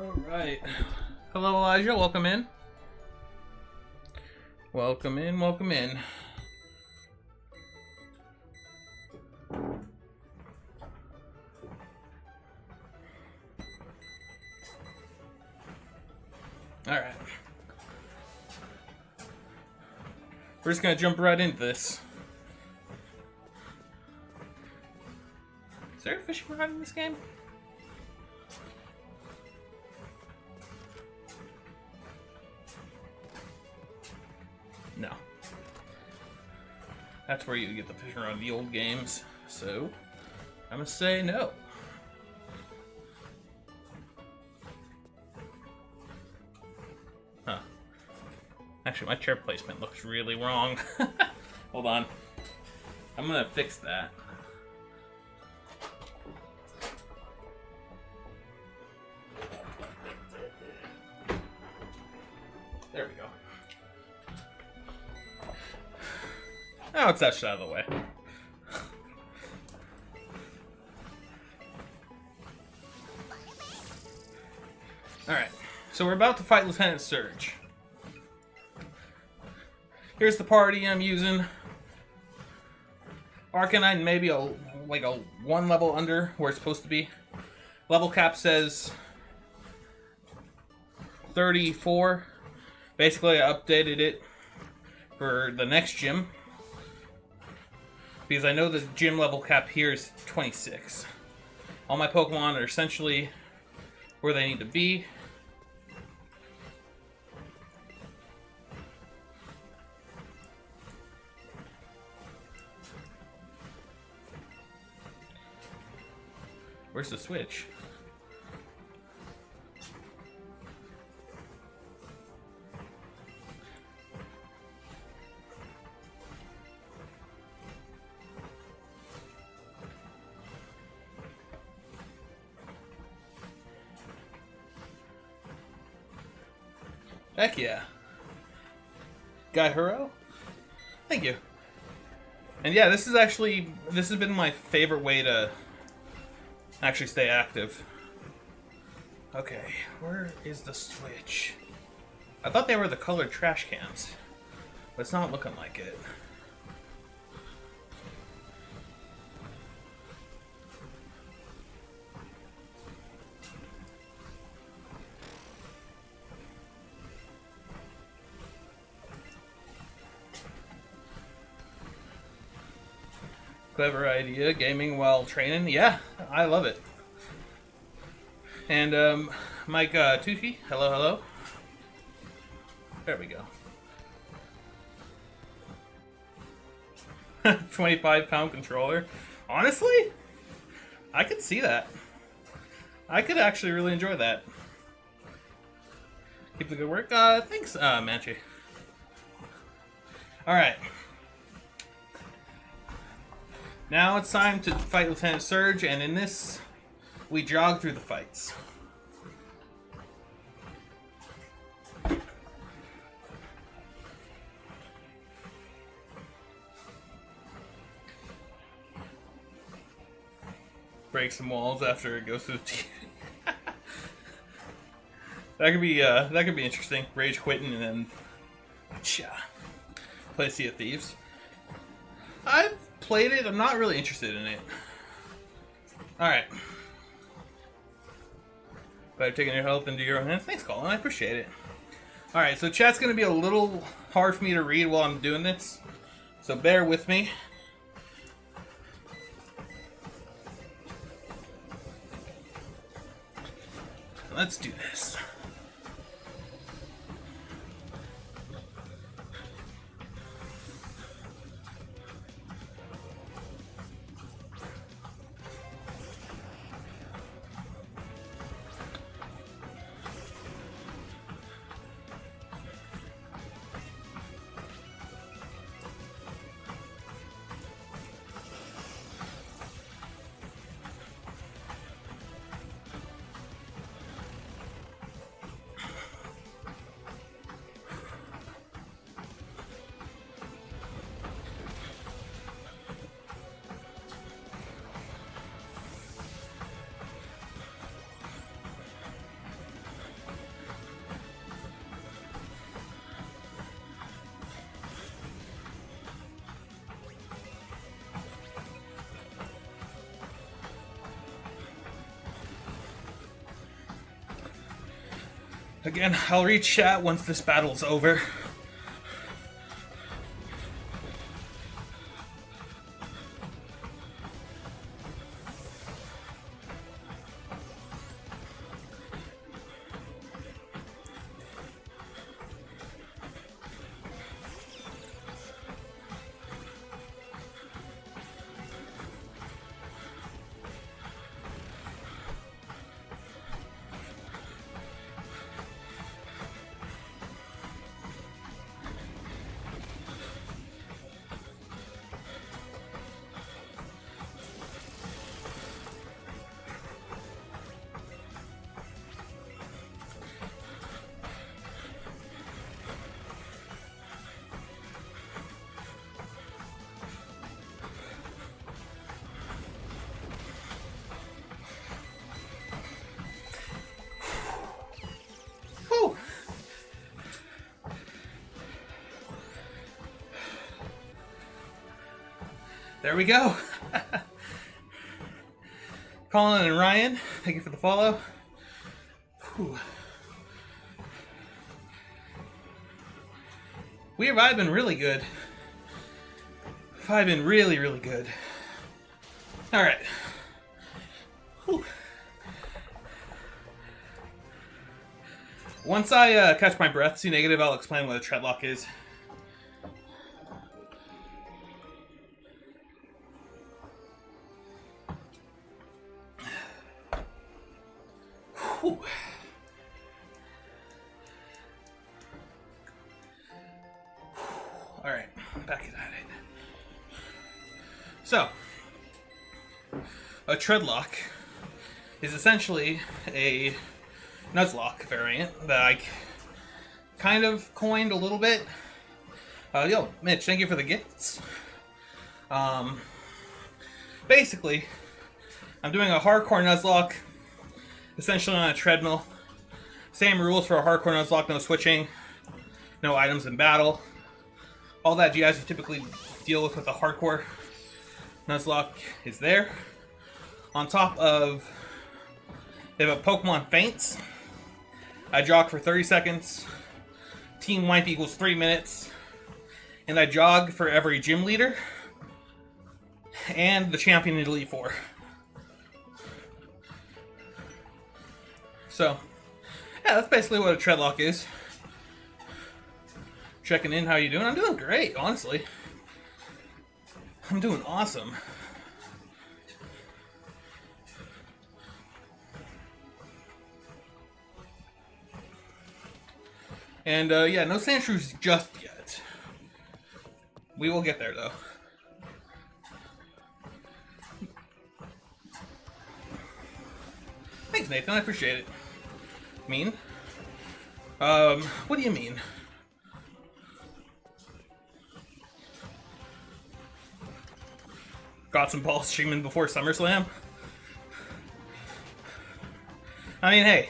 Alright. Hello, Elijah. Welcome in. Welcome in, welcome in. Alright. We're just gonna jump right into this. Is there a fishing rod in this game? No. That's where you get the fishing rod in the old games. So, I'm gonna say no. Huh. Actually, my chair placement looks really wrong. Hold on. I'm gonna fix that. There we go. Now it's that shit out of the way. Alright, so we're about to fight Lieutenant Surge. Here's the party I'm using. Arcanine maybe like a one level under where it's supposed to be. Level cap says 34. Basically, I updated it for the next gym. Because I know the gym level cap here is 26. All my Pokemon are essentially where they need to be. Where's the switch? Heck yeah. Guy Hero? Thank you. And yeah, this has been my favorite way to actually stay active. Okay, where is the switch? I thought they were the colored trash cans, but it's not looking like it. Clever idea, gaming while training. Yeah, I love it. And Mike Tucci, hello, hello. There we go. 25-pound controller. Honestly, I could see that. I could actually really enjoy that. Keep the good work. Thanks, Manchi. Alright. Now it's time to fight Lieutenant Surge, and in this, we jog through the fights. Break some walls after it goes through the TV. That could be interesting. Rage quitting and then play Sea of Thieves. I've played it. I'm not really interested in it. Alright. Better taking your health into your own hands. Thanks, Colin. I appreciate it. Alright, so chat's going to be a little hard for me to read while I'm doing this. So bear with me. Let's do this. Again, I'll read chat once this battle's over. There we go. Colin and Ryan, thank you for the follow. Whew. We have vibing really good. Vibing really, really good. All right. Whew. Once I catch my breath, see negative, I'll explain what a treadlock is. Whew. All right, back at it. So, a treadlock is essentially a Nuzlocke variant that I kind of coined a little bit. Yo, Mitch, thank you for the gifts. Basically, I'm doing a hardcore Nuzlocke, essentially on a treadmill. Same rules for a hardcore Nuzlocke, no switching, no items in battle. All that jazz you typically deal with a hardcore Nuzlocke is there. On top of, if a Pokemon faints, I jog for 30 seconds, team wipe equals 3 minutes, and I jog for every gym leader and the champion in Elite Four. So, yeah, that's basically what a treadlock is. Checking in, how you doing? I'm doing great, honestly. I'm doing awesome. And, yeah, no Sandshrews just yet. We will get there, though. Thanks, Nathan. I appreciate it. Mean? What do you mean? Got some balls streaming before SummerSlam? I mean, hey.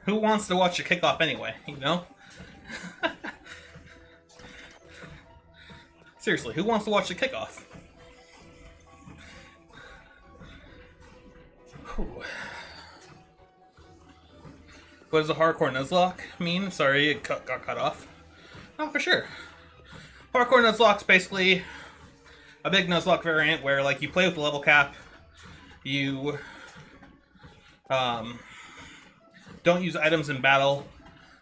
Who wants to watch a kickoff anyway, you know? Seriously, who wants to watch the kickoff? Whew. What does a hardcore Nuzlocke mean? Sorry, it got cut off. Oh, for sure. Hardcore Nuzlocke's basically a big Nuzlocke variant where, like, you play with the level cap, you don't use items in battle,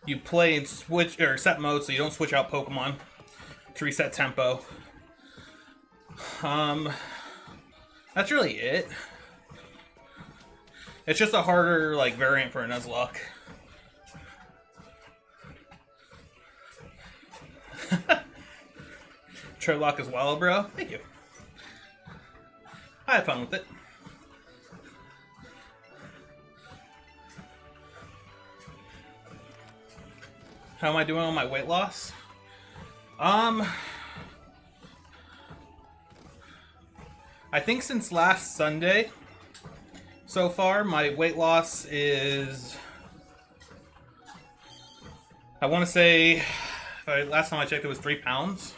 you play in switch or set mode, so you don't switch out Pokemon to reset tempo. That's really it. It's just a harder, like, variant for a Nuzlocke. Treadlocke is wild, bro. Thank you. I had fun with it. How am I doing on my weight loss? I think since last Sunday, so far, my weight loss is, I want to say, last time I checked, it was 3 pounds.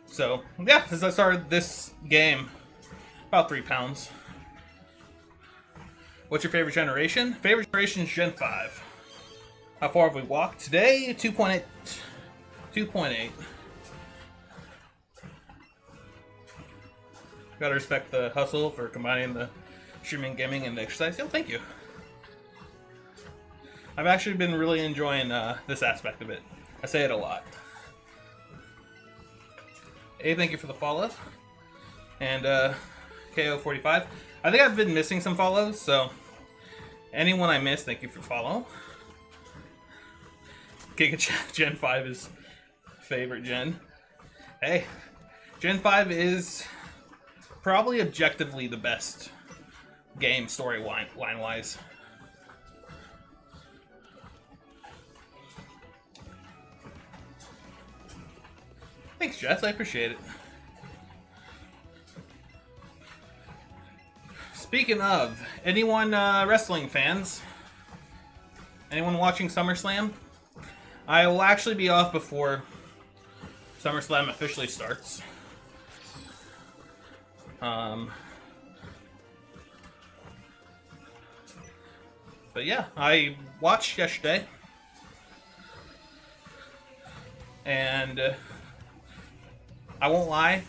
So, yeah, since I started this game, About 3 pounds. What's your favorite generation? Favorite generation is Gen 5. How far have we walked today? 2.8. 2.8. Gotta respect the hustle for combining the streaming, gaming, and the exercise. Yo, thank you. I've actually been really enjoying this aspect of it. I say it a lot. Hey, thank you for the follow. And KO45. I think I've been missing some follows, so anyone I missed, thank you for follow. Giga Gen 5 is favorite gen. Hey, Gen 5 is probably objectively the best game story line-wise. Thanks, Jess. I appreciate it. Speaking of, anyone wrestling fans? Anyone watching SummerSlam? I will actually be off before SummerSlam officially starts. But yeah, I watched yesterday. And I won't lie,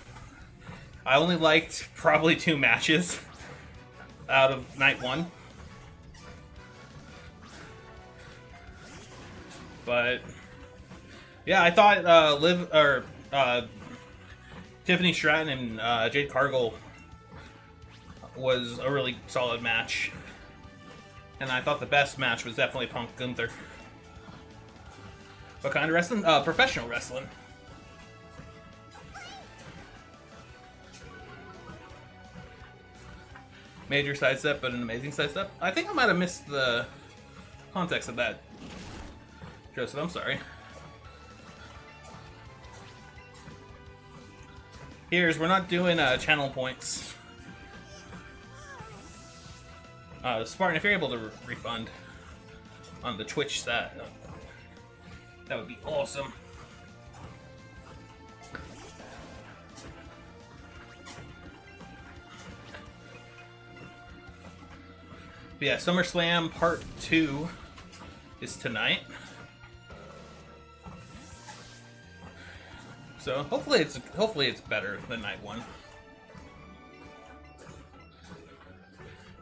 I only liked probably 2 matches out of night 1. But yeah, I thought Tiffany Stratton and Jade Cargill was a really solid match. And I thought the best match was definitely Punk Gunther. What kind of wrestling? Professional wrestling. Major sidestep, but an amazing sidestep. I think I might have missed the context of that, Joseph. I'm sorry. We're not doing channel points. Spartan, if you're able to refund on the Twitch stat, that would be awesome. But yeah, SummerSlam Part 2 is tonight. So hopefully it's better than night 1.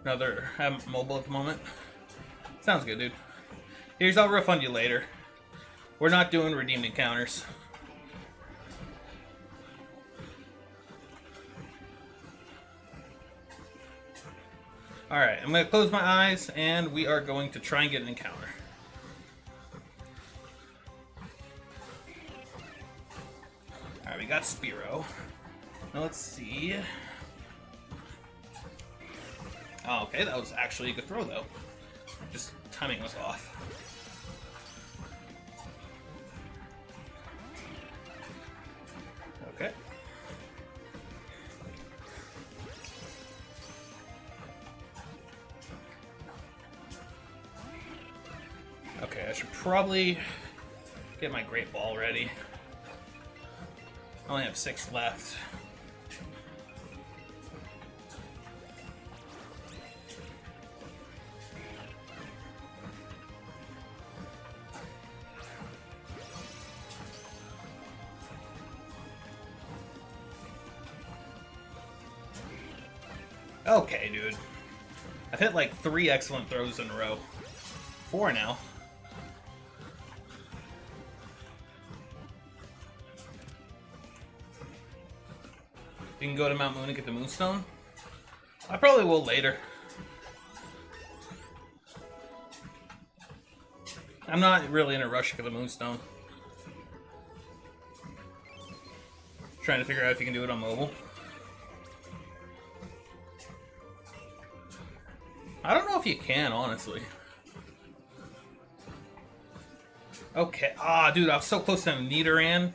Another mobile at the moment. Sounds good, dude. I'll refund you later. We're not doing redeemed encounters. Alright, I'm going to close my eyes, and we are going to try and get an encounter. Alright, we got Spiro. Now let's see. Oh, okay, that was actually a good throw, though. Just timing was off. Okay. Okay, I should probably get my Great Ball ready. I only have 6 left. Okay, dude. I've hit like 3 excellent throws in a row. 4 now. You can go to Mount Moon and get the Moonstone. I probably will later. I'm not really in a rush to get the Moonstone. Trying to figure out if you can do it on mobile. I don't know if you can, honestly. Okay. Ah, dude, I was so close to Nidoran.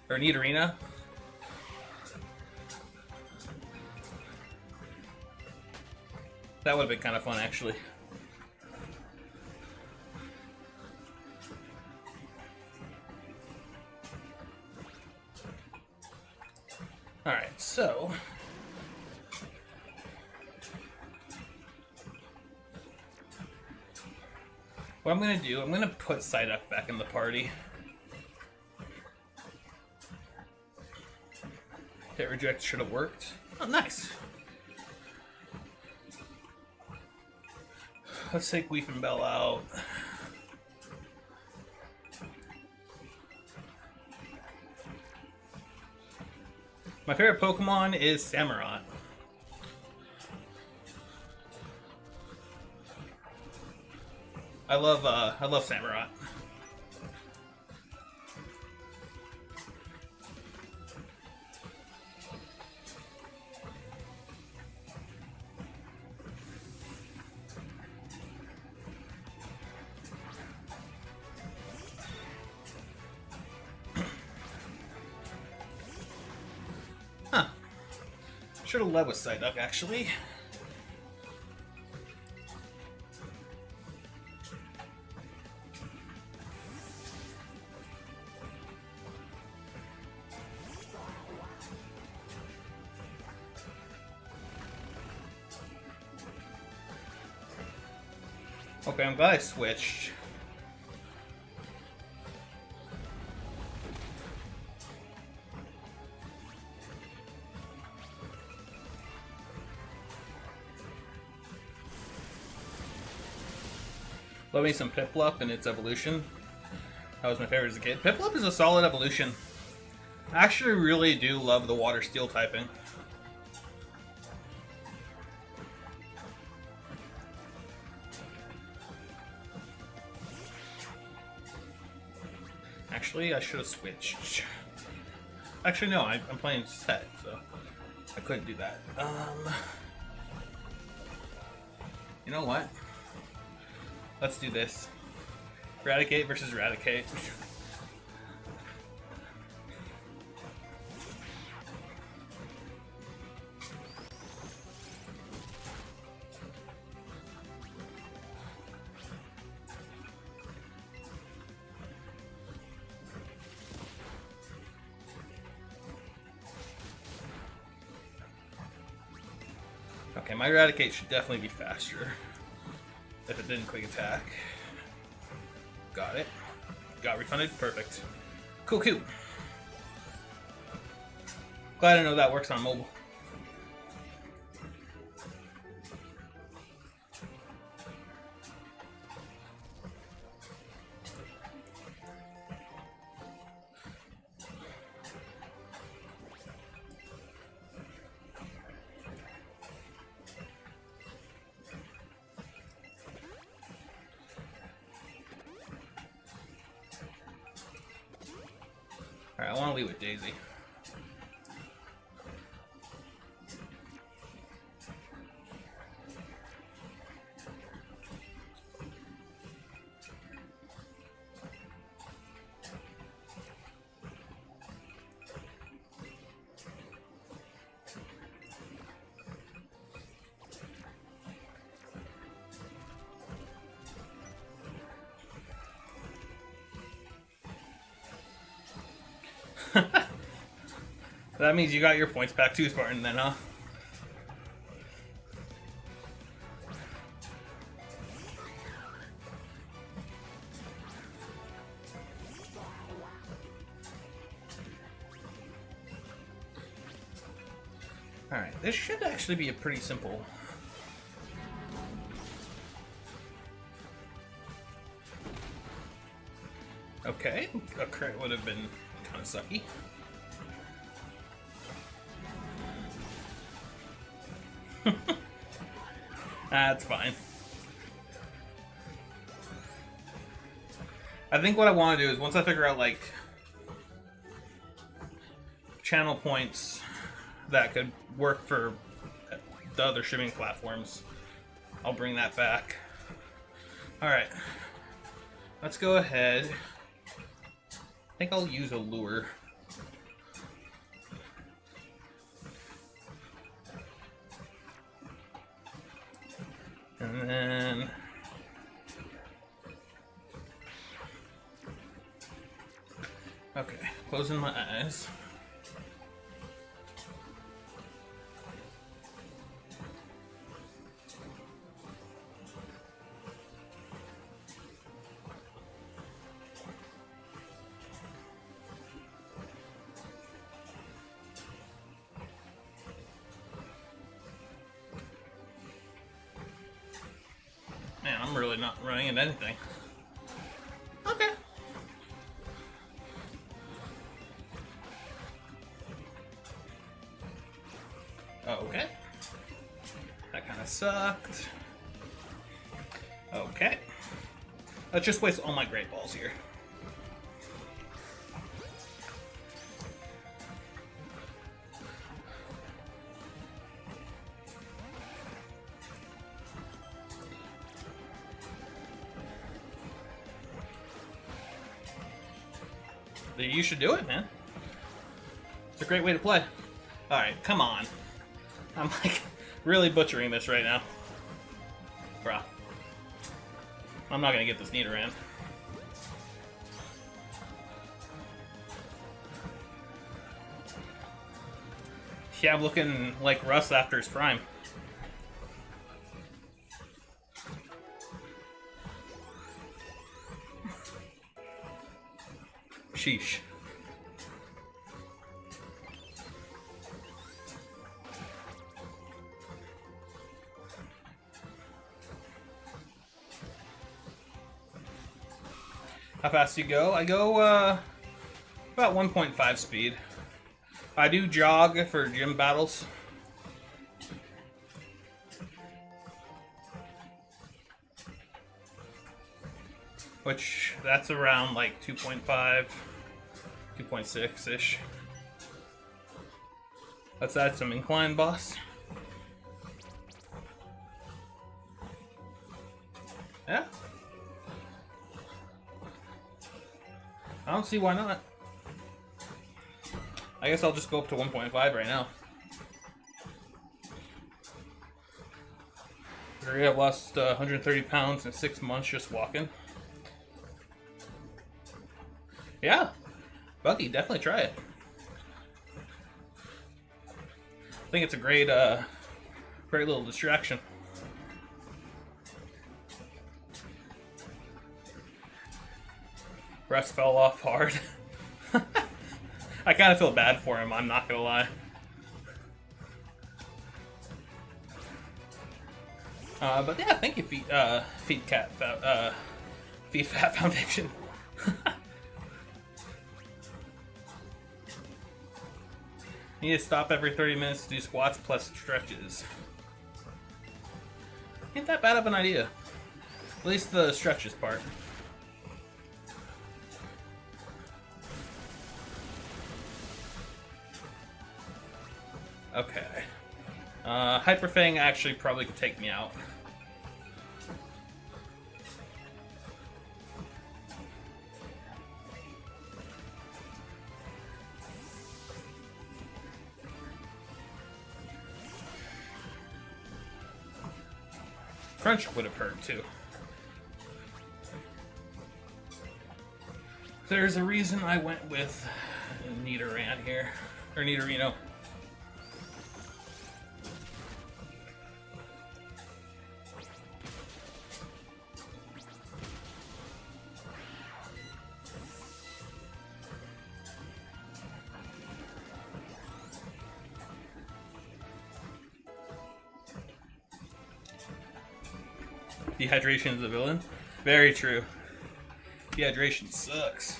Or Nidorina. That would have been kind of fun, actually. Alright, so... What I'm gonna do, I'm gonna put Psyduck back in the party. Hit reject should have worked. Oh, nice. Let's take Weeping Bell out. My favorite Pokemon is Samurott. I love Samurott. Huh. Should have led with Psyduck, actually. Okay, I'm glad I switched. Love me some Piplup and its evolution. That was my favorite as a kid. Piplup is a solid evolution. I actually really do love the Water Steel typing. Actually, I should have switched. Actually, no, I'm playing set, so I couldn't do that. You know what? Let's do this. Eradicate versus Eradicate. Okay, my Eradicate should definitely be faster. If it didn't quick attack. Got it. Got refunded. Perfect. Cool, cool. Glad I know that works on mobile. Alright, I want to leave with Daisy. That means you got your points back too, Spartan, then, huh? Alright, this should actually be a pretty simple... Okay, a crit would have been kind of sucky. That's fine. I think what I want to do is once I figure out like channel points that could work for the other shipping platforms, I'll bring that back. Alright, let's go ahead. I think I'll use a lure. And then okay, closing my eyes. really not running into anything. Okay. Okay. That kind of sucked. Okay. Let's just waste all my great balls here. You should do it, man. It's a great way to play. Alright, come on. I'm like really butchering this right now. Bruh. I'm not gonna get this Nidoran. Yeah, I'm looking like Russ after his prime. Sheesh. How fast do you go? I go about 1.5 speed. I do jog for gym battles. Which, that's around like 2.5, 2.6-ish. Let's add some incline boss. Yeah. I don't see why not. I guess I'll just go up to 1.5 right now. I've lost 130 pounds in 6 months just walking. Yeah, Bucky, definitely try it. I think it's a great, great little distraction. Russ fell off hard. I kind of feel bad for him, I'm not gonna lie. But yeah, thank you, Feet Fat Foundation. Need to stop every 30 minutes to do squats plus stretches. Ain't that bad of an idea. At least the stretches part. Okay. Hyper Fang actually probably could take me out. Crunch would have hurt too. There's a reason I went with Nidoran here. Or Nidorino. Dehydration is the villain. Very true. Dehydration sucks.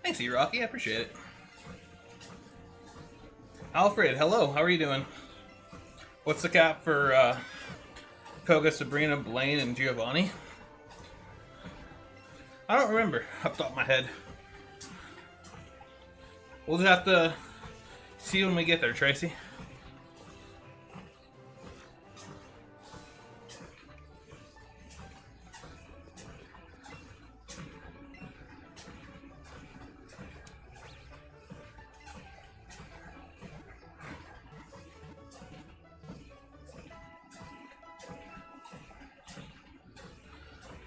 Thanks, E-Rocky. I appreciate it. Alfred, hello. How are you doing? What's the cap for Koga, Sabrina, Blaine, and Giovanni? I don't remember off the top of my head. We'll just have to see when we get there, Tracy.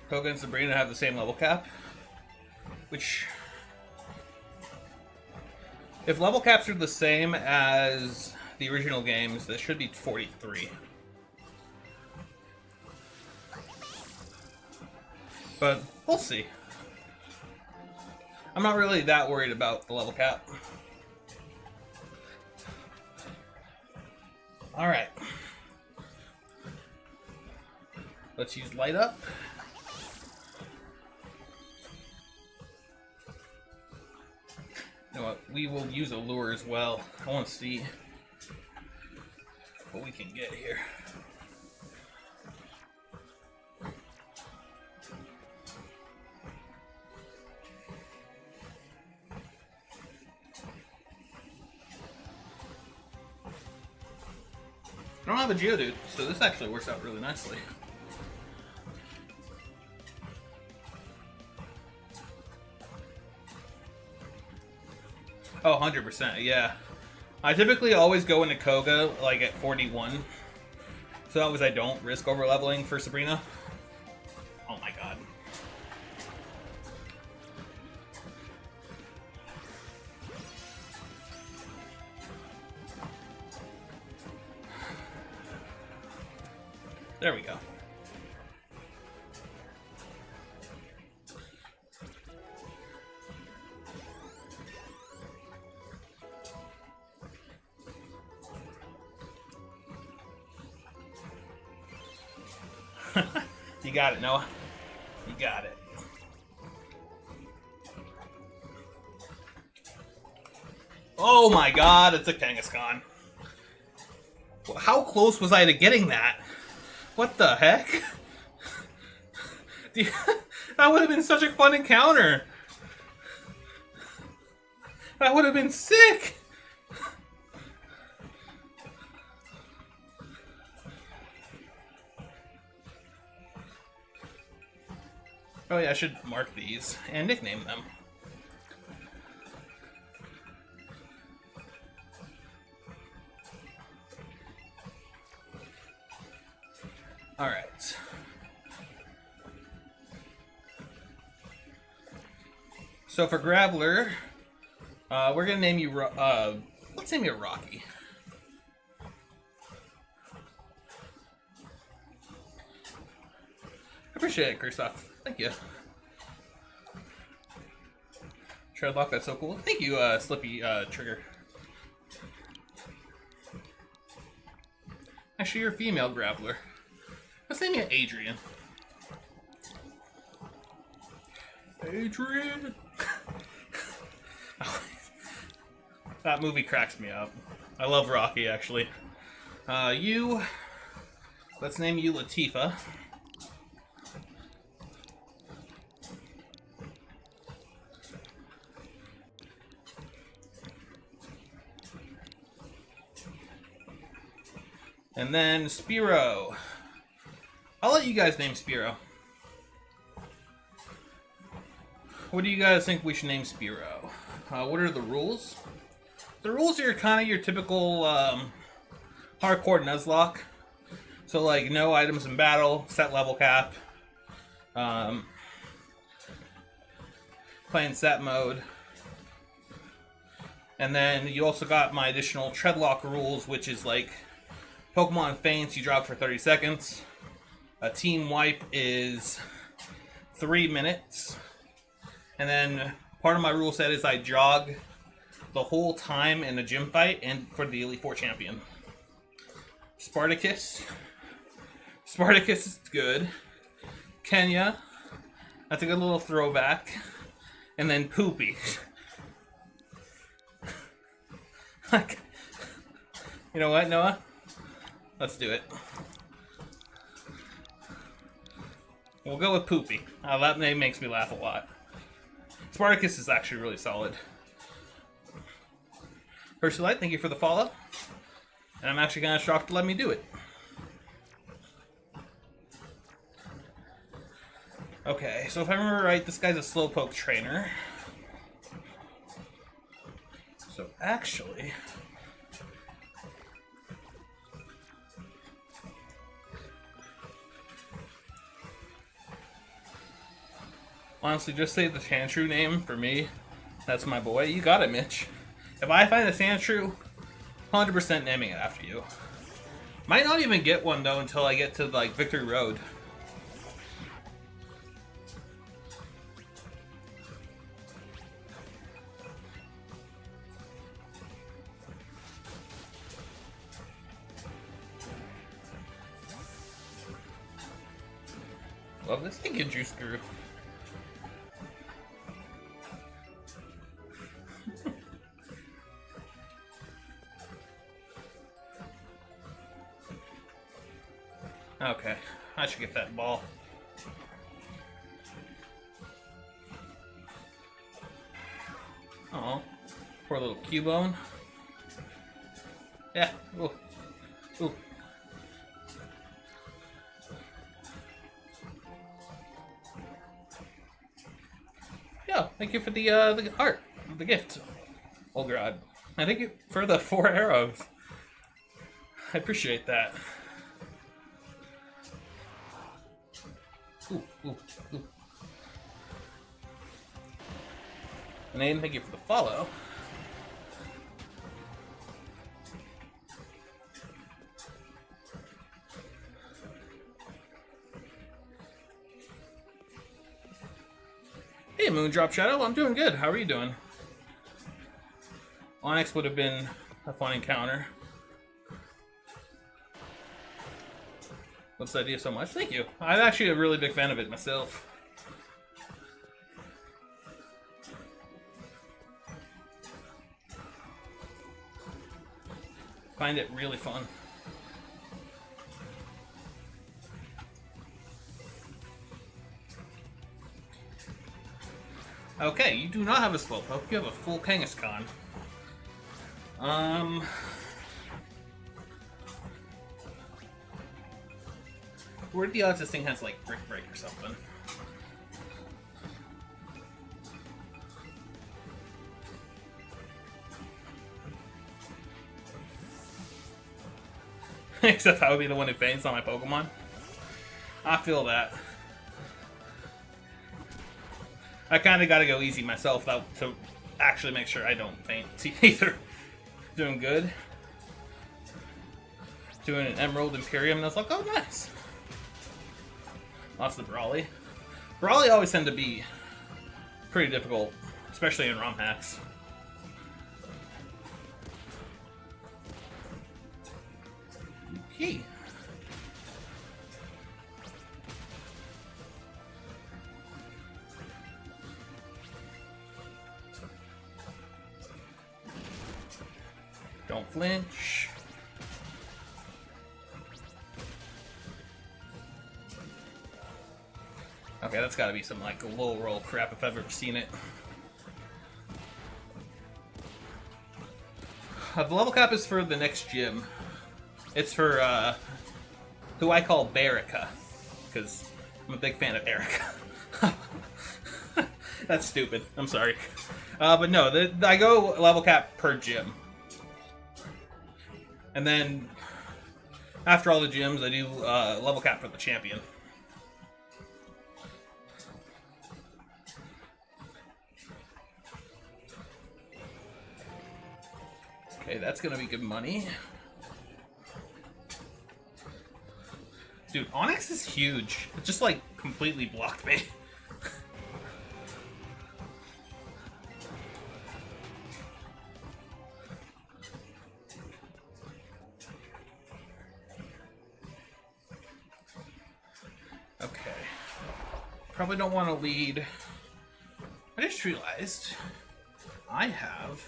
Koga and Sabrina have the same level cap, which... if level caps are the same as the original games, that should be 43. But we'll see. I'm not really that worried about the level cap. Alright. Let's use light up. You know what? We will use a lure as well. I want to see what we can get here. I don't have a Geodude, so this actually works out really nicely. Oh, 100%, yeah. I typically always go into Koga, like, at 41. So that was I don't risk over-leveling for Sabrina. Oh my god. There we go. You got it, Noah. You got it. Oh my god, it's a Kangaskhan. How close was I to getting that? What the heck? That would have been such a fun encounter. That would have been sick. Oh yeah, I should mark these and nickname them. Alright. So for Graveler, we're gonna name you, let's name you Rocky. I appreciate it, Kristoff. Thank you. Treadlocke, that's so cool. Thank you, Slippy Trigger. Actually, you're a female Graveler. Let's name you Adrian. Adrian! That movie cracks me up. I love Rocky, actually. Let's name you Latifah. And then Spearow. I'll let you guys name Spearow. What do you guys think we should name Spearow? What are the rules? The rules are kind of your typical hardcore Nuzlocke. So like no items in battle, set level cap, playing set mode. And then you also got my additional Treadlocke rules, which is like Pokemon Faints, you drop for 30 seconds. A team wipe is 3 minutes. And then part of my rule set is I jog the whole time in a gym fight and for the Elite Four champion. Spartacus. Spartacus is good. Kenya. That's a good little throwback. And then Poopy. You know what, Noah? Let's do it. We'll go with Poopy. That name makes me laugh a lot. Spartacus is actually really solid. Persilite, thank you for the follow. And I'm actually kind of shocked to let me do it. Okay, so if I remember right, this guy's a Slowpoke trainer. So actually... honestly, just say the Sandshrew name for me. That's my boy. You got it, Mitch. If I find a Sandshrew, 100% naming it after you. Might not even get one, though, until I get to, like, Victory Road. Love this. Thank you, Juice Guru. Okay, I should get that ball. Oh, poor little Cubone. Yeah, ooh. Ooh. Yeah, thank you for the art, the gift. Oh god. I thank you for the 4 arrows. I appreciate that. Ooh, ooh, ooh. And Aiden, thank you for the follow. Hey, Moondrop Shadow, I'm doing good. How are you doing? Onyx would have been a fun encounter. Loves the idea so much. Thank you. I'm actually a really big fan of it myself. Find it really fun. Okay, you do not have a Slowpoke. You have a full Kangaskhan. What are the odds this thing has, like, Brick Break or something? Except I would be the one who faints on my Pokemon. I feel that. I kind of got to go easy myself though, to actually make sure I don't faint either. Doing good. Doing an Emerald Imperium, and I was like, oh, nice. Lost the Brawly. Brawly always tend to be pretty difficult, especially in ROM hacks. Okay. Don't flinch. Okay, that's gotta be some like low roll crap if I've ever seen it. The level cap is for the next gym. It's for who I call Berica, because I'm a big fan of Erica. That's stupid. I'm sorry. But no, I go level cap per gym. And then, after all the gyms, I do level cap for the champion. Okay, that's gonna be good money. Dude, Onyx is huge. It just, like, completely blocked me. Okay. Probably don't want to lead. I just realized I have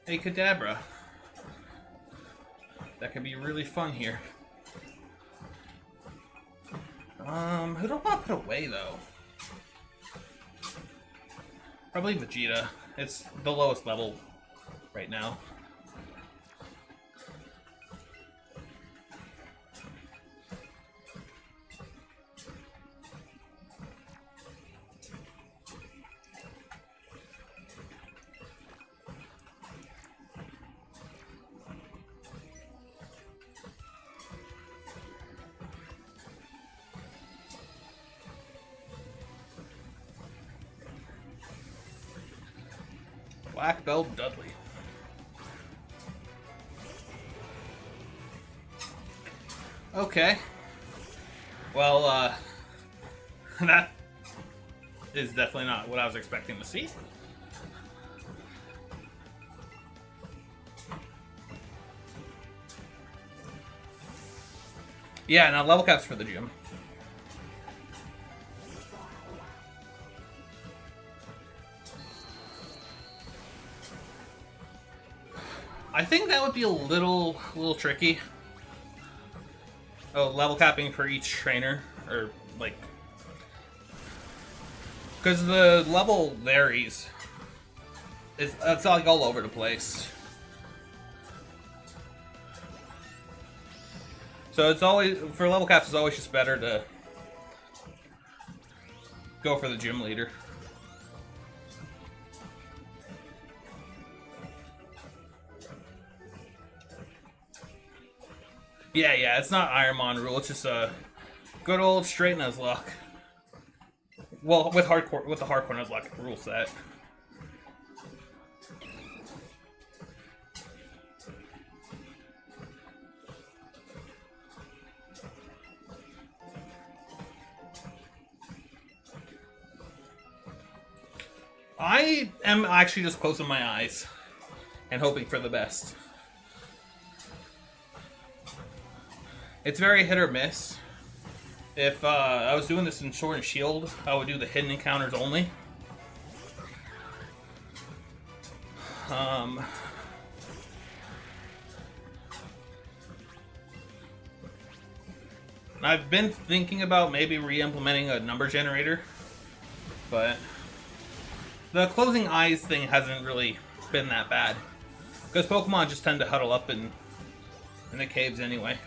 a Kadabra. That could be really fun here. Who do I want to put away, though? Probably Vegeta. It's the lowest level right now. Black Belt Dudley. Okay. Well, that is definitely not what I was expecting to see. Yeah, now level caps for the gym. I think that would be a little tricky. Oh, level capping for each trainer, or like, because the level varies. It's like all over the place. So it's always, for level caps, it's always just better to go for the gym leader. Yeah, it's not Ironmon rule. It's just a good old straight Nuzlocke. Well, with the hardcore Nuzlocke rule set. I am actually just closing my eyes and hoping for the best. It's very hit or miss. If I was doing this in Sword and Shield, I would do the hidden encounters only. I've been thinking about maybe re-implementing a number generator, but the closing eyes thing hasn't really been that bad, because Pokemon just tend to huddle up in the caves anyway.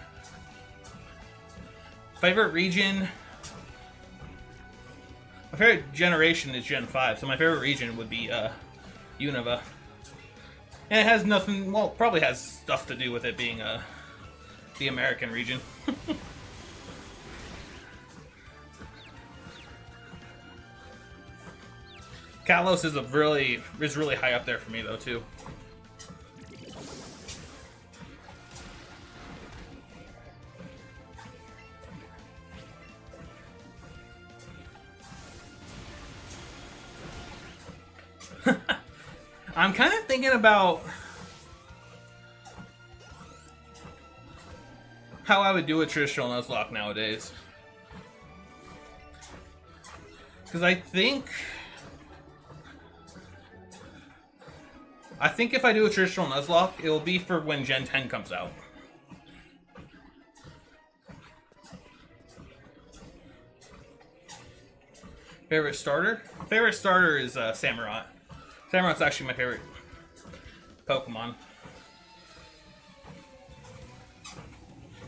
Favorite region? My favorite generation is Gen 5, so my favorite region would be Unova. And it has nothing, well, probably has stuff to do with it being the American region. Kalos is really high up there for me though too. I'm kind of thinking about how I would do a traditional Nuzlocke nowadays. Because I think if I do a traditional Nuzlocke, it will be for when Gen 10 comes out. Favorite starter? Favorite starter is Samurott. Samurott's actually my favorite Pokemon.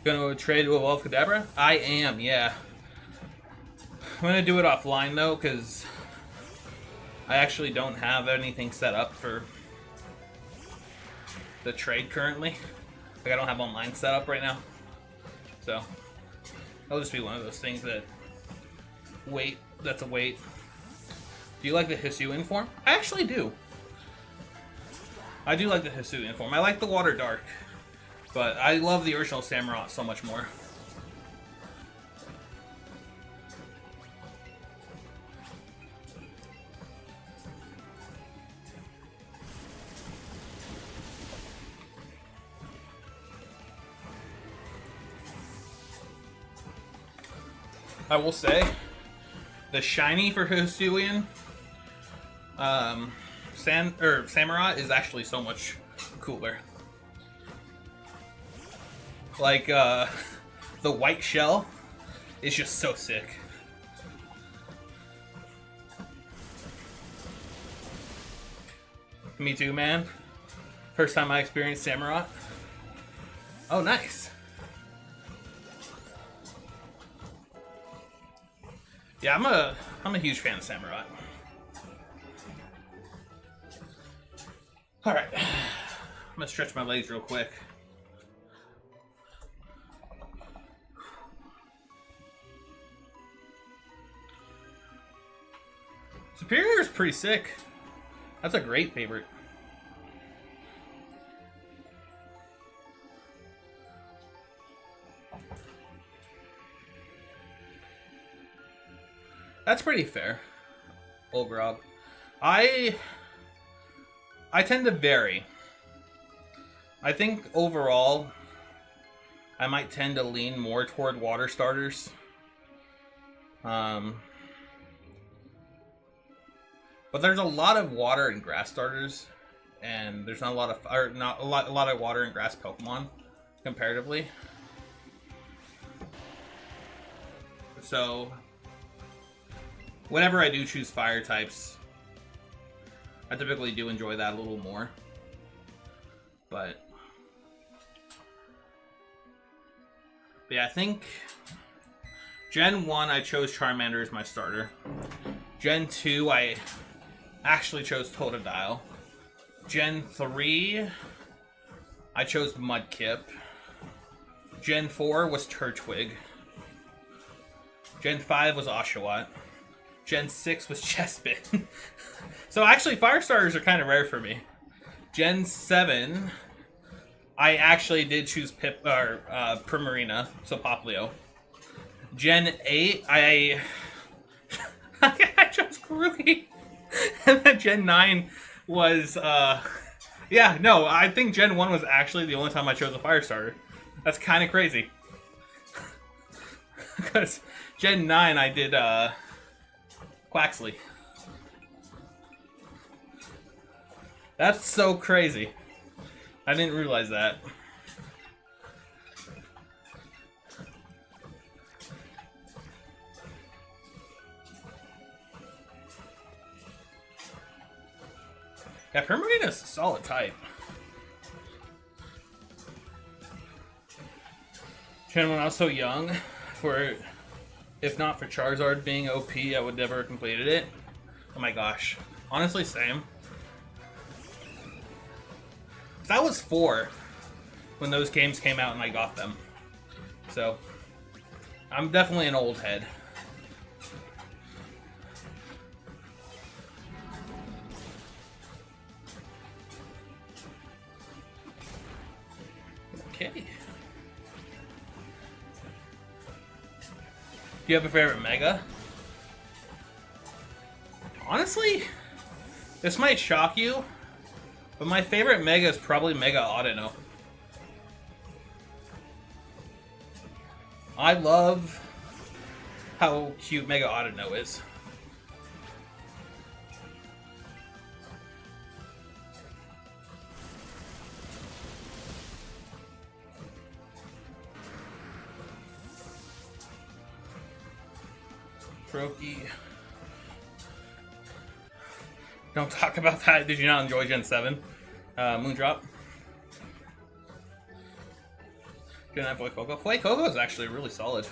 Gonna trade to Evolve Kadabra? I am, yeah. I'm gonna do it offline though, because I actually don't have anything set up for the trade currently. Like, I don't have online set up right now. So, it'll just be one of those things that that's a wait. Do you like the Hisuian form? I actually do. I do like the Hisuian form. I like the Water Dark, but I love the original Samurott so much more. I will say, the shiny for Hisuian Samurott is actually so much cooler. Like, the white shell is just so sick. Me too, man. First time I experienced Samurott. Oh, nice. Yeah, I'm a huge fan of Samurott. Alright. I'm gonna stretch my legs real quick. Superior is pretty sick. That's a great favorite. That's pretty fair, overall. I tend to vary. I think overall, I might tend to lean more toward water starters. But there's a lot of water and grass starters, and there's not a lot of, or not a lot of water and grass Pokemon comparatively. So whenever I do choose fire types, I typically do enjoy that a little more. But yeah, I think Gen 1 I chose Charmander as my starter. Gen 2 I actually chose Totodile. Gen 3 I chose Mudkip. Gen 4 was Turtwig. Gen 5 was Oshawott. Gen 6 was Chespin. So actually, fire starters are kind of rare for me. Gen 7, I actually did choose Primarina, so Poplio. Gen 8, I chose Grookey. And then Gen 9 was, yeah, no, I think Gen 1 was actually the only time I chose a fire starter. That's kind of crazy. Because Gen 9 I did, Quaxley. That's so crazy. I didn't realize that. Yeah, Primarina's a solid type. When I was so young, if not for Charizard being OP, I would never have completed it. Oh my gosh. Honestly, same. I was 4 when those games came out and I got them. So, I'm definitely an old head. Okay. Do you have a favorite Mega? Honestly, this might shock you, but my favorite Mega is probably Mega Audino. I love how cute Mega Audino is. Brokey. Don't talk about that. Did you not enjoy Gen 7? Moondrop. Gen 9 Fuecoco. Fuecoco is actually really solid.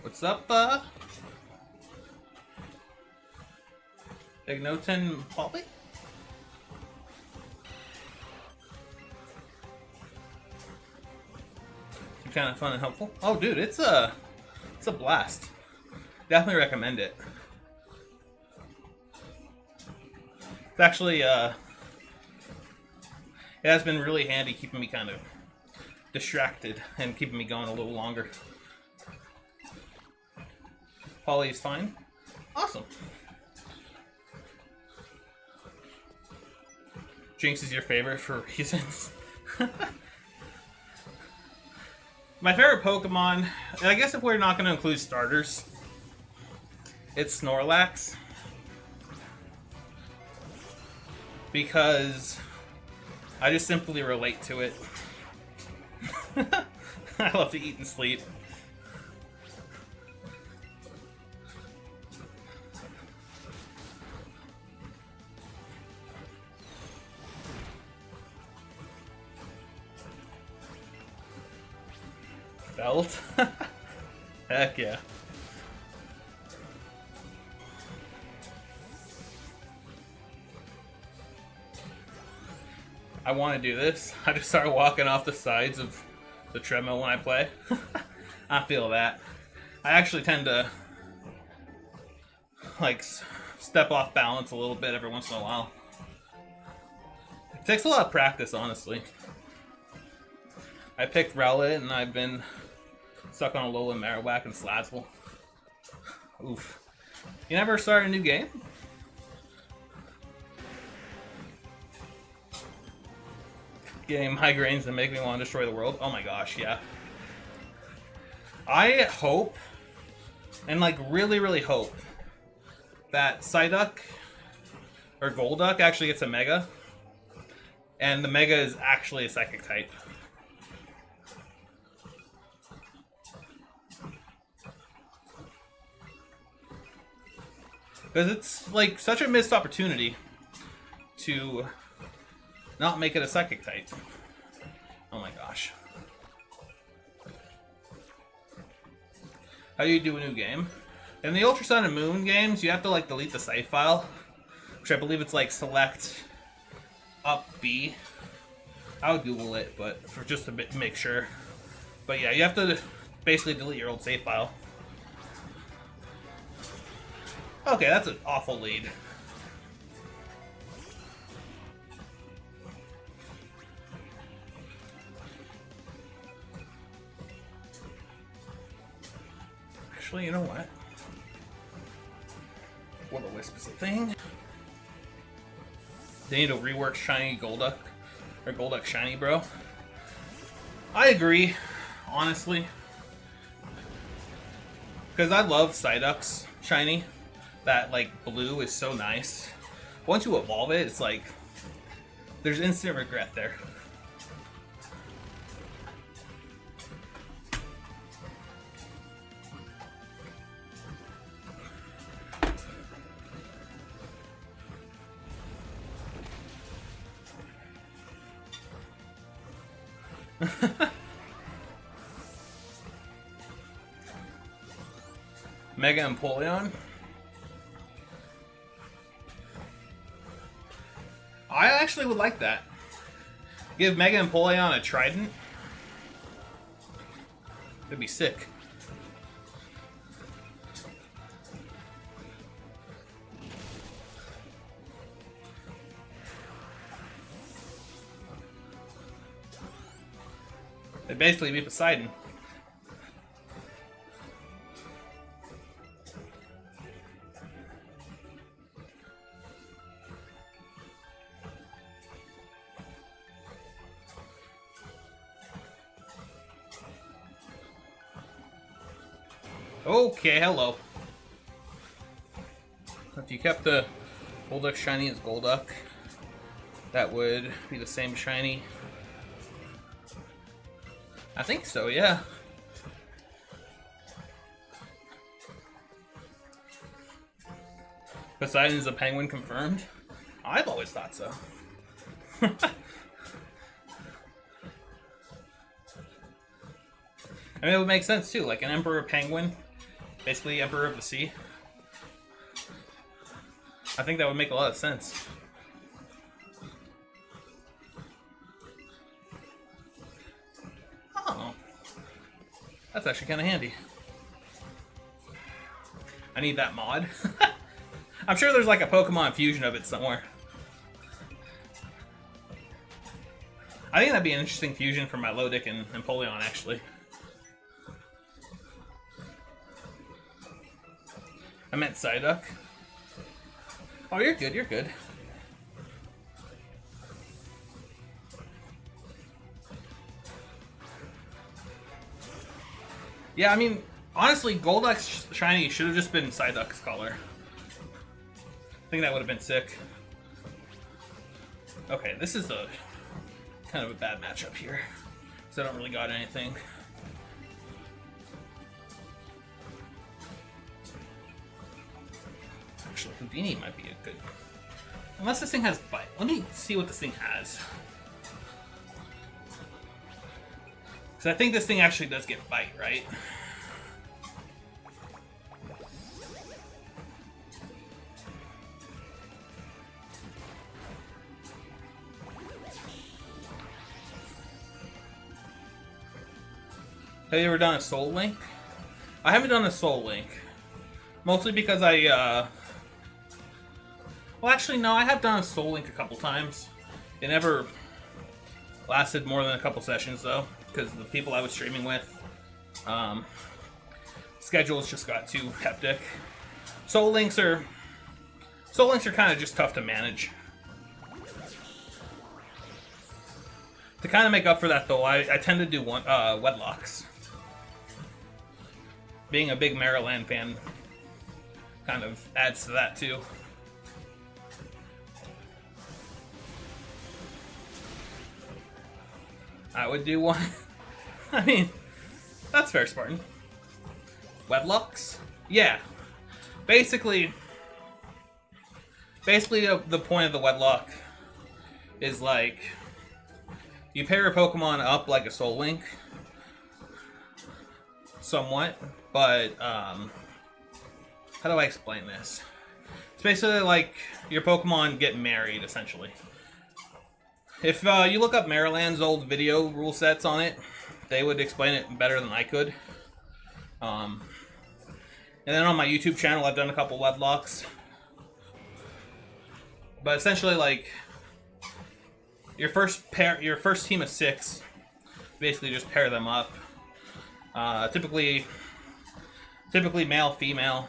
What's up, Ignotin Polly? Kind of fun and helpful. Oh, dude, it's a blast. Definitely recommend it. It's actually it has been really handy keeping me kind of distracted and keeping me going a little longer. Polly's fine. Awesome. Jinx is your favorite for reasons. My favorite Pokemon, I guess if we're not going to include starters, it's Snorlax. Because I just simply relate to it. I love to eat and sleep. Belt? Heck yeah. I want to do this. I just start walking off the sides of the treadmill when I play. I feel that. I actually tend to like step off balance a little bit every once in a while. It takes a lot of practice, honestly. I picked Rowlet and I've been stuck on Alolan Marowak and Slazzle. Oof. You never start a new game? Getting migraines and make me want to destroy the world? Oh my gosh, yeah. I hope, and like really hope, that Psyduck or Golduck actually gets a Mega, and the Mega is actually a Psychic type. Because it's like such a missed opportunity to not make it a Psychic type. Oh my gosh. How do you do a new game? In the Ultra Sun and Moon games, you have to like delete the save file, which I believe it's like select up B. I would Google it, but for just a bit to make sure. But yeah, you have to basically delete your old save file. Okay, that's an awful lead. Actually, you know what? Will-O-Wisp is a thing. They need to rework Shiny Golduck, or Golduck Shiny, bro. I agree, honestly. Because I love Psyduck's Shiny. That, like, blue is so nice. Once you evolve it, it's like, there's instant regret there. Mega Empoleon. I actually would like that. Give Mega Empoleon a Trident. It'd be sick. It'd basically be Poseidon. Okay, hello. If you kept the Golduck Shiny as Golduck, that would be the same Shiny. I think so, yeah. Poseidon's a penguin confirmed? I've always thought so. I mean, it would make sense too, like an Emperor Penguin, basically Emperor of the Sea. I think that would make a lot of sense. Oh, that's actually kind of handy. I need that mod. I'm sure there's like a Pokemon fusion of it somewhere. I think that'd be an interesting fusion for my Lodic and Empoleon, actually. I meant Psyduck. Oh, you're good, you're good. Yeah, I mean, honestly, Golduck's Shiny should have just been Psyduck's color. I think that would have been sick. Okay, this is a kind of a bad matchup here, because I don't really got anything. Actually, Houdini might be a good... Unless this thing has Bite. Let me see what this thing has. Because I think this thing actually does get Bite, right? Have you ever done a Soul Link? I haven't done a Soul Link. Mostly because well, actually, no, I have done a Soul Link a couple times. It never lasted more than a couple sessions, though, because the people I was streaming with, schedules just got too hectic. Soul Links are kind of just tough to manage. To kind of make up for that, though, I tend to do Wedlocks. being a big Maryland fan kind of adds to that too. I would do one. I mean, that's fair, Spartan. Wedlocks? Yeah. Basically, the point of the wedlock is like you pair your Pokemon up like a Soul Link, somewhat, but how do I explain this? It's basically like your Pokemon get married, essentially. If you look up Maryland's old video rule sets on it, they would explain it better than I could. And then on my YouTube channel, I've done a couple wedlocks. But essentially, like your first team of 6, basically just pair them up. Typically male, female.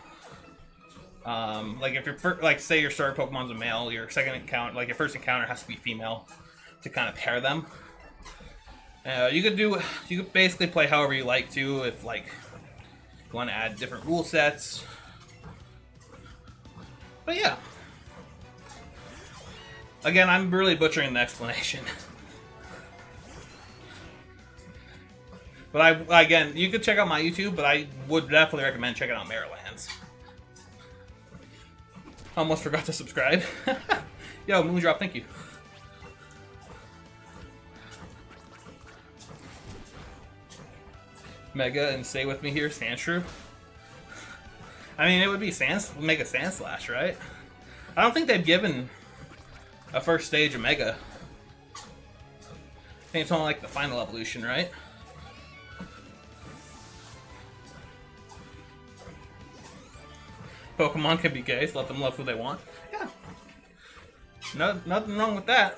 Like if you're say your starter Pokemon's a male, your second encounter, like your first encounter, has to be female to kind of pair them. You could basically play however you like to, if like you want to add different rule sets. But yeah. Again, I'm really butchering the explanation. But again, you could check out my YouTube, but I would definitely recommend checking out Maryland's. Almost forgot to subscribe. Yo, Moondrop, thank you. Mega and stay with me here, Sandshrew. I mean, it would be Mega Sandslash, right? I don't think they've given a first stage of Mega. I think it's only like the final evolution, right? Pokemon can be gay, so let them love who they want. Yeah. Nothing wrong with that.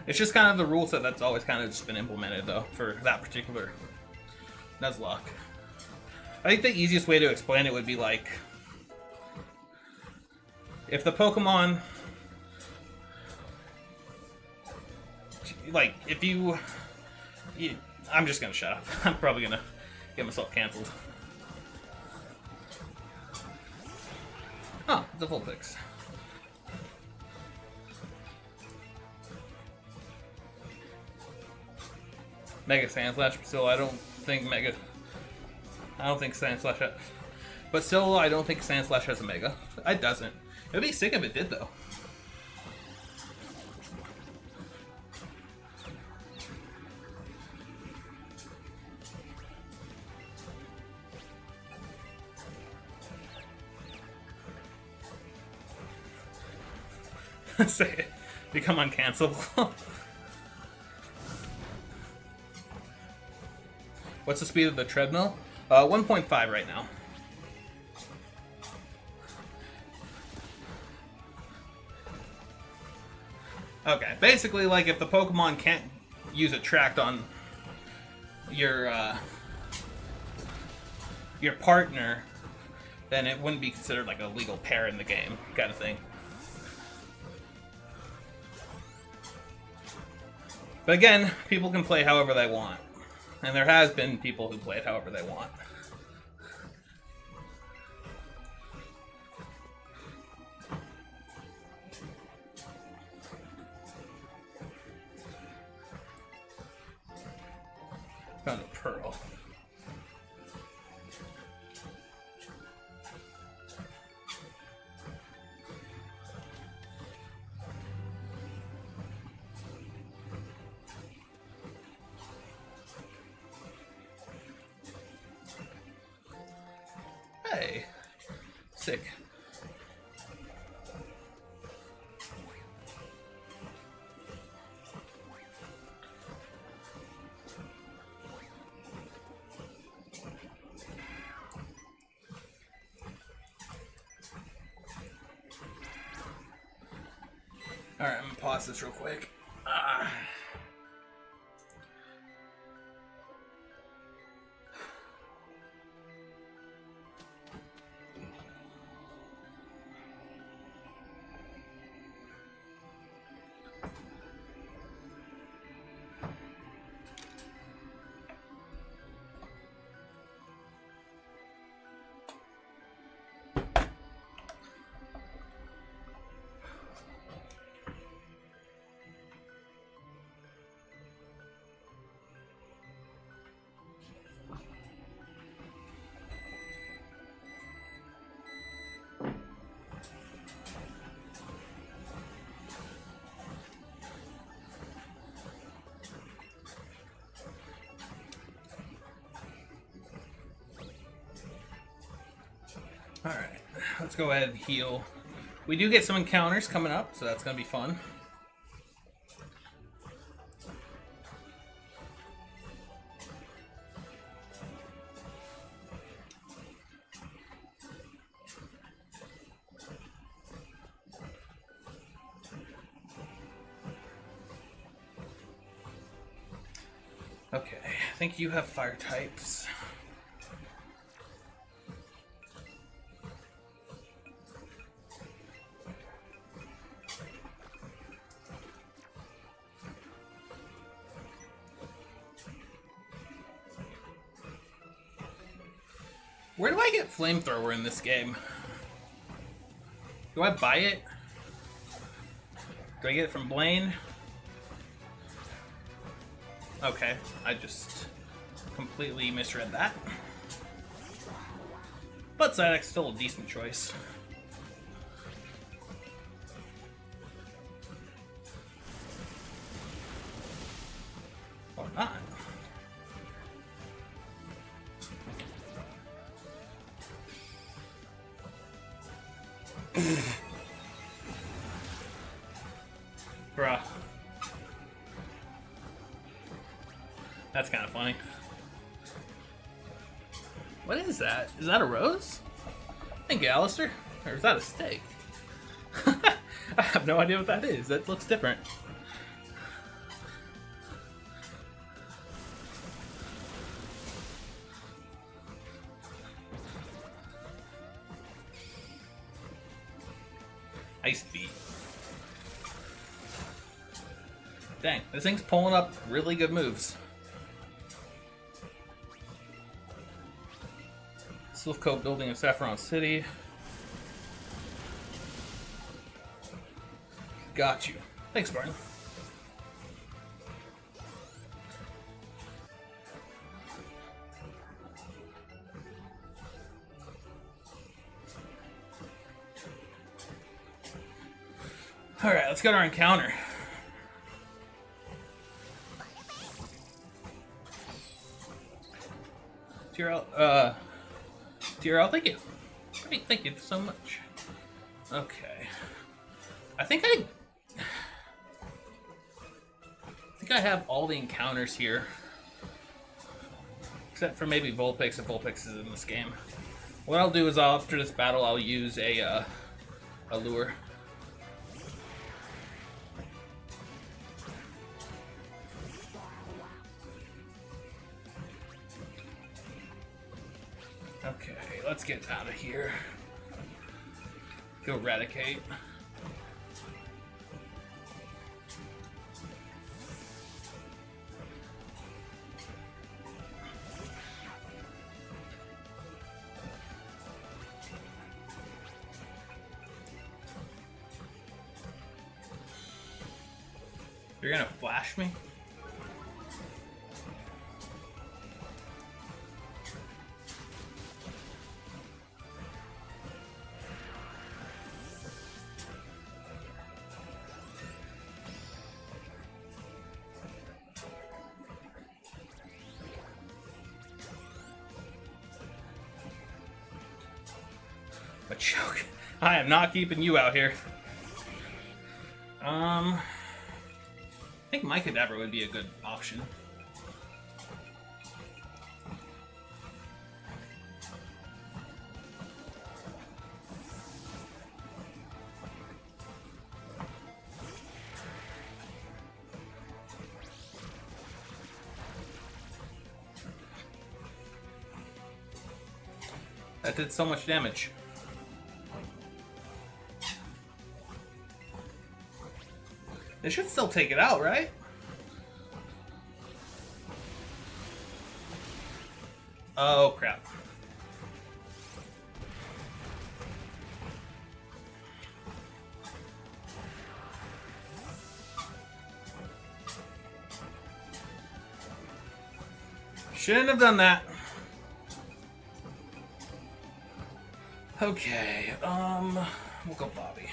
It's just kind of the rule set that's always kind of just been implemented, though, for that particular Nuzlocke. I think the easiest way to explain it would be like, if the Pokemon, like, if you I'm just gonna shut up. I'm probably gonna get myself canceled. Oh, it's a full fix. Mega Sandslash, but still, I don't think Sandslash but still, I don't think Sandslash has a Mega. It doesn't. It would be sick if it did, though. Say it. Become uncancelable. What's the speed of the treadmill? 1.5 right now. Okay, basically, like, if the Pokemon can't use Attract on your partner, then it wouldn't be considered like a legal pair in the game, kind of thing. But again, people can play however they want. And there has been people who play it however they want. Found a pearl. Hey, sick. Alright, I'm gonna pause this real quick. let's go ahead and heal. We do get some encounters coming up, so that's gonna be fun. Okay, I think you have fire types. Where do I get flamethrower in this game? Do I buy it? Do I get it from Blaine? Okay, I just completely misread that. But Zydek's still a decent choice. Or not. Bruh. That's kind of funny. What is that? Is that a rose? Thank you, Alistair. Or is that a steak? I have no idea what that is. That looks different. Ice beat. Dang, this thing's pulling up really good moves. Silph Cove building in Saffron City. Got you. Thanks, Barney. Alright, let's go to our encounter. TRL, thank you. Great, thank you so much. Okay. I think I have all the encounters here. Except for maybe Vulpix if Vulpix is in this game. What I'll do is after this battle I'll use a lure. Okay, let's get out of here. Go eradicate. You're gonna flash me? A choke. I am not keeping you out here. I think my Kadabra would be a good option. That did so much damage. They should still take it out, right? Oh, crap. Shouldn't have done that. Okay, we'll go Bobby.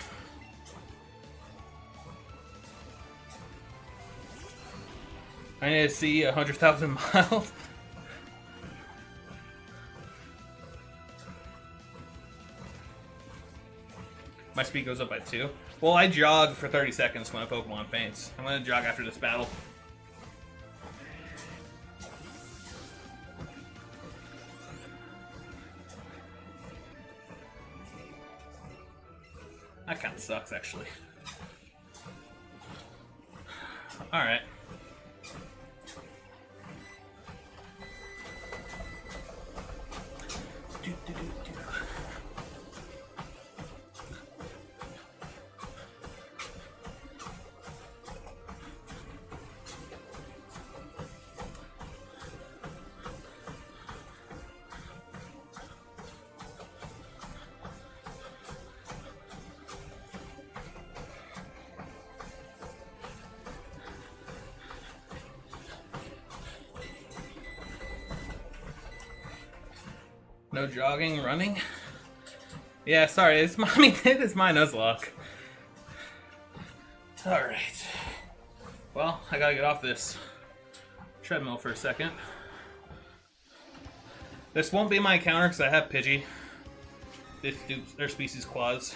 I need to see 100,000 miles. My speed goes up by 2. Well, I jog for 30 seconds when a Pokemon faints. I'm gonna jog after this battle. That kind of sucks, actually. Alright. No jogging, running? Yeah, sorry, it's my, I mean, it is my Nuzlocke. Alright. Well, I gotta get off this treadmill for a second. This won't be my counter because I have Pidgey. This dupes their species claws.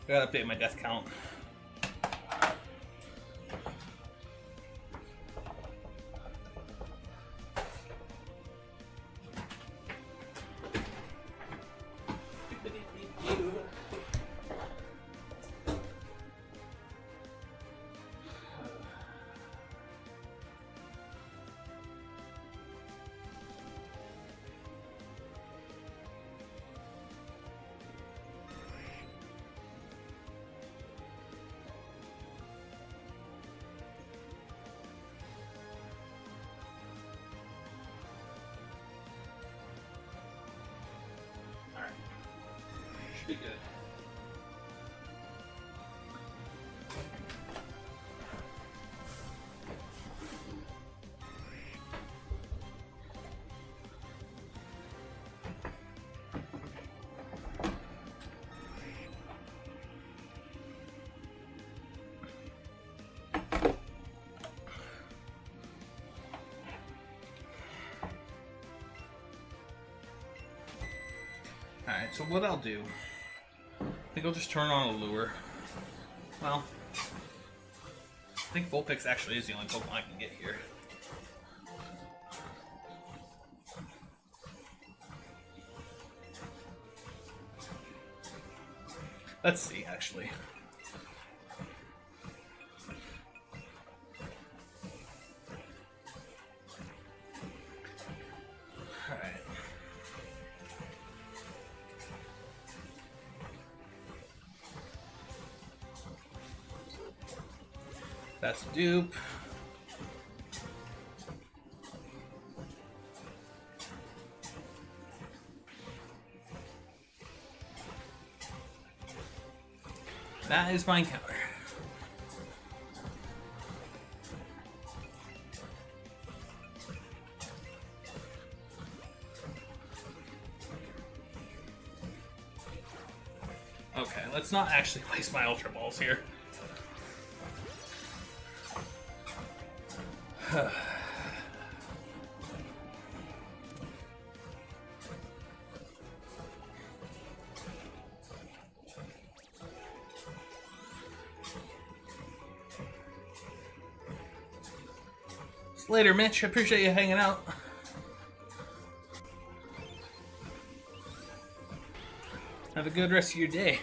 I gotta update my death count. Be good. Alright, so what I'll do, I think I'll just turn on a lure. Well, I think Vulpix actually is the only Pokemon I can get here. Let's see, actually. Alright. That's a dupe. That is my counter. Okay, let's not actually waste my Ultra Balls here. Later, Mitch. I appreciate you hanging out. Have a good rest of your day.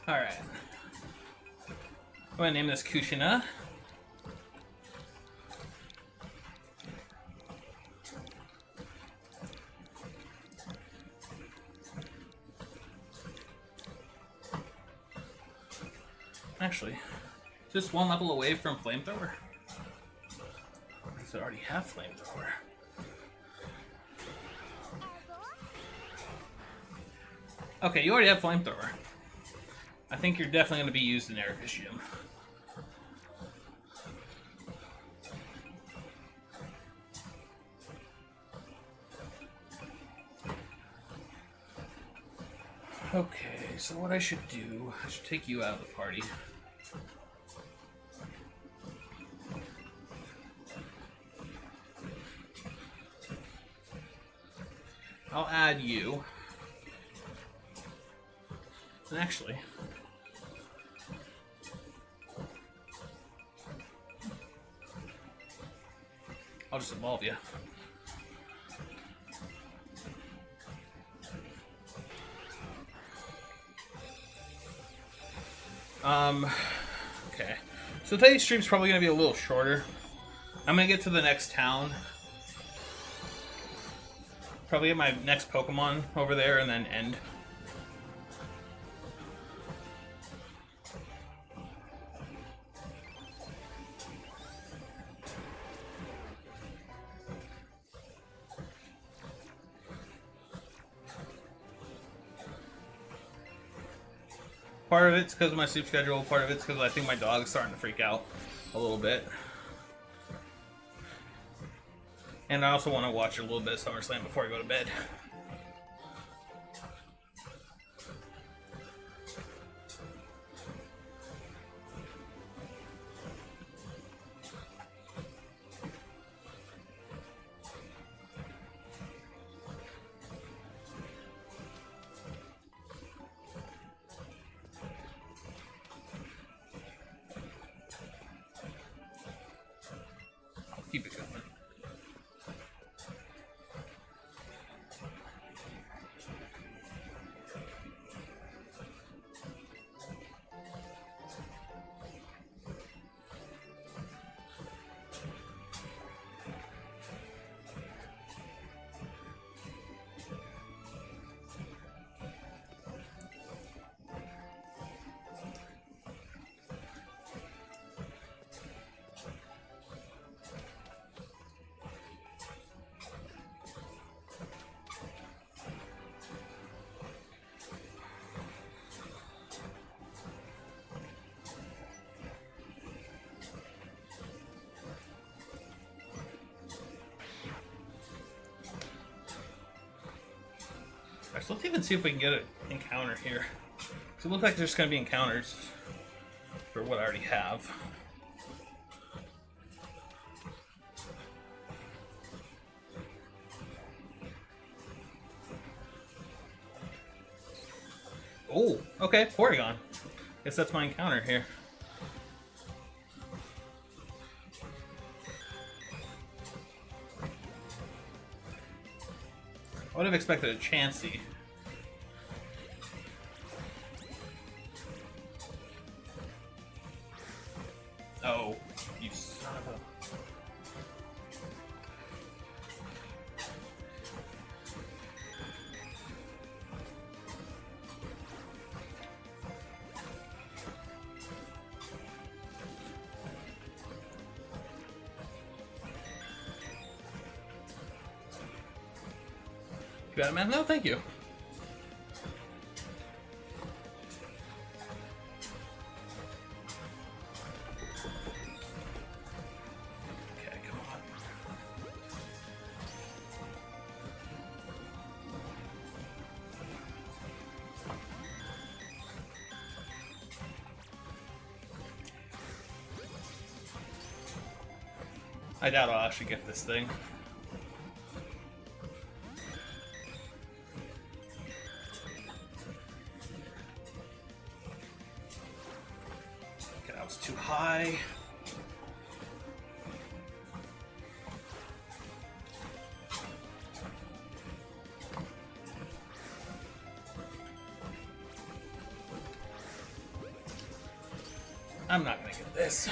Alright. I'm gonna name this Kushina. Actually, just one level away from Flamethrower. Does it already have Flamethrower? Okay, you already have Flamethrower. I think you're definitely going to be used in Erica's gym. Okay, so what I should do, I should take you out of the party. I'll add you. And actually, I'll just evolve you. Okay. So today's stream's probably gonna be a little shorter. I'm gonna get to the next town. Probably get my next Pokemon over there and then end. Part of it's because of my sleep schedule, part of it's because I think my dog's starting to freak out a little bit. And I also want to watch a little bit of SummerSlam before I go to bed. Keep it going. Alright, so let's even see if we can get an encounter here. Because it looks like there's going to be encounters for what I already have. Oh, okay, Porygon. Guess that's my encounter here. I would have expected a Chansey. Oh, you son of a... You got it, man? No, thank you. Okay, come on. I doubt I'll actually get this thing. Too high. I'm not gonna get this.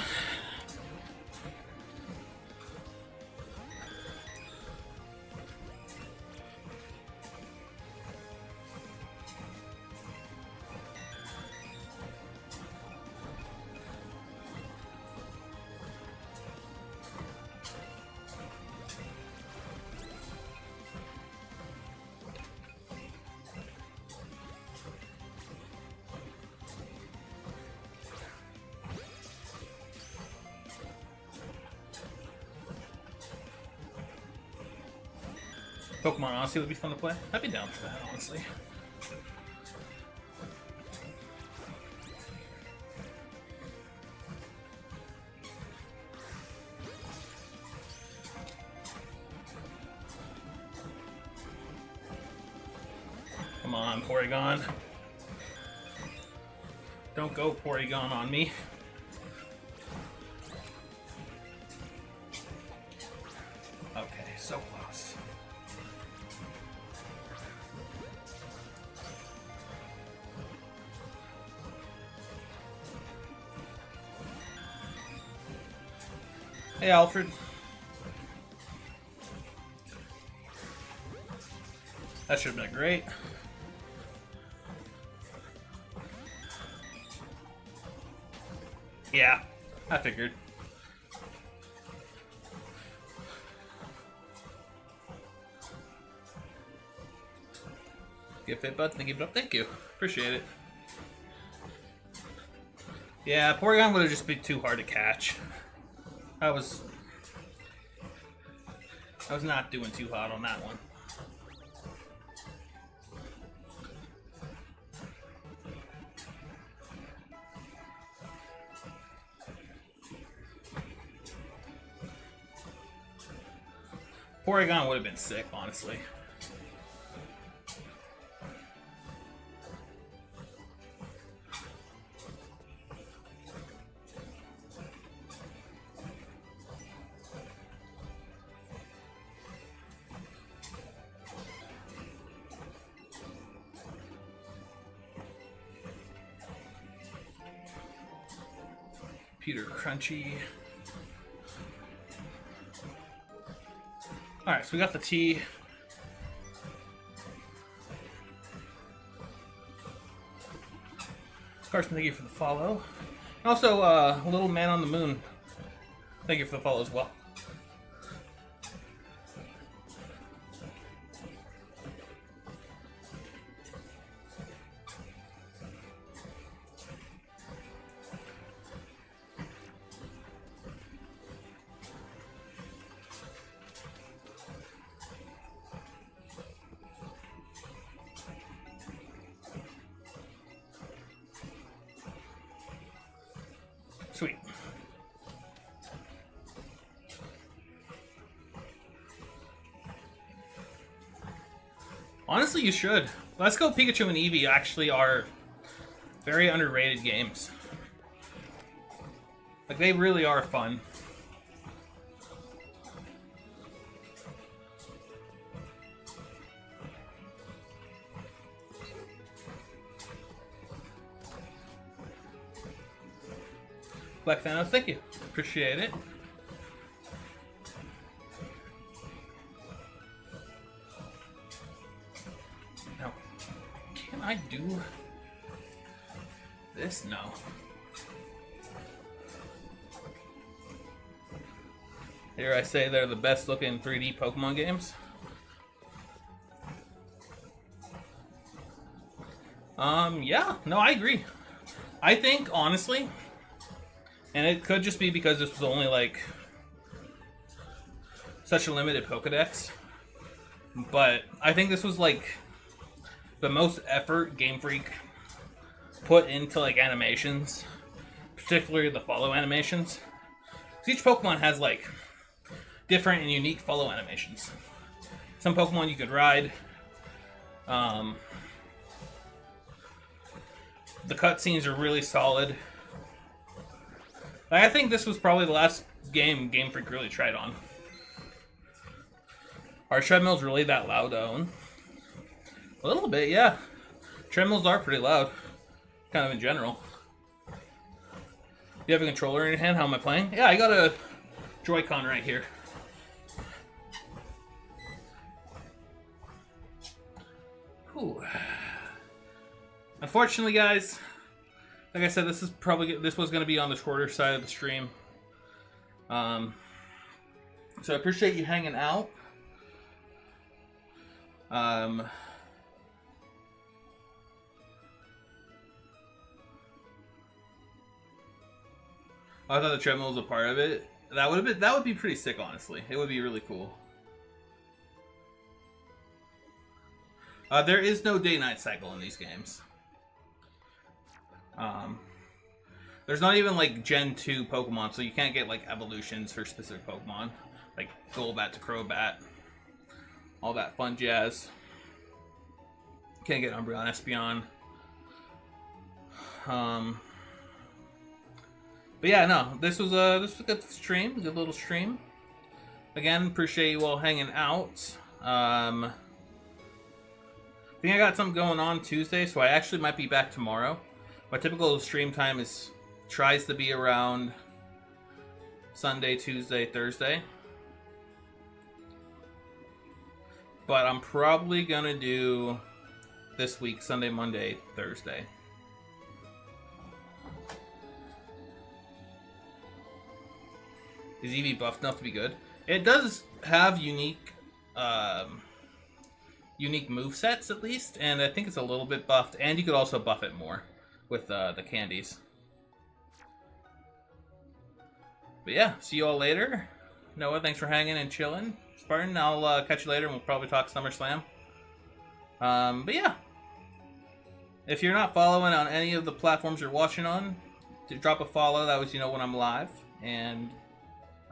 Pokemon Odyssey would be fun to play. I'd be down for that, honestly. on, Porygon. Don't go Porygon on me. Okay, so close. Hey, Alfred. That should have been great. Yeah, I figured. Get fit, bud. Thank you, bud. Thank you. Appreciate it. Yeah, Porygon would have just been too hard to catch. I was not doing too hot on that one. Porygon would have been sick, honestly. Peter Crunchy. Alright, so we got the T. Carson, thank you for the follow. Also, Little Man on the Moon, thank you for the follow as well. Sweet. Honestly, you should. Let's Go Pikachu and Eevee actually are very underrated games. Like, they really are fun. Black Thanos, thank you. Appreciate it. Now, can I do this? No. Here I say they're the best looking 3D Pokemon games. Yeah, no, I agree. I think, honestly, and it could just be because this was only, like, such a limited Pokedex, but I think this was, like, the most effort Game Freak put into, like, animations, particularly the follow animations. So each Pokemon has, like, different and unique follow animations. Some Pokemon you could ride. The cutscenes are really solid. I think this was probably the last game Game Freak really tried on. Are treadmills really that loud, Owen? A little bit, yeah. Treadmills are pretty loud, kind of in general. You have a controller in your hand? How am I playing? Yeah, I got a Joy-Con right here. Whew. Unfortunately, guys, like I said, this was going to be on the shorter side of the stream. So I appreciate you hanging out. I thought the treadmill was a part of it. That would be pretty sick, honestly. It would be really cool. There is no day-night cycle in these games. There's not even like Gen 2 Pokemon, so you can't get like evolutions for specific Pokemon, like Golbat to Crobat, all that fun jazz. Can't get Umbreon, Espeon. But yeah, no, this was a good stream, good little stream. Again, appreciate you all hanging out. I think I got something going on Tuesday, so I actually might be back tomorrow. My typical stream time tries to be around Sunday, Tuesday, Thursday. But I'm probably gonna do this week Sunday, Monday, Thursday. Is Eevee buffed enough to be good? It does have unique movesets at least, and I think it's a little bit buffed, and you could also buff it more with the candies. But yeah, see you all later. Noah, thanks for hanging and chilling. Spartan, I'll catch you later, and we'll probably talk SummerSlam. But yeah, if you're not following on any of the platforms you're watching on, drop a follow. That way you know when I'm live. And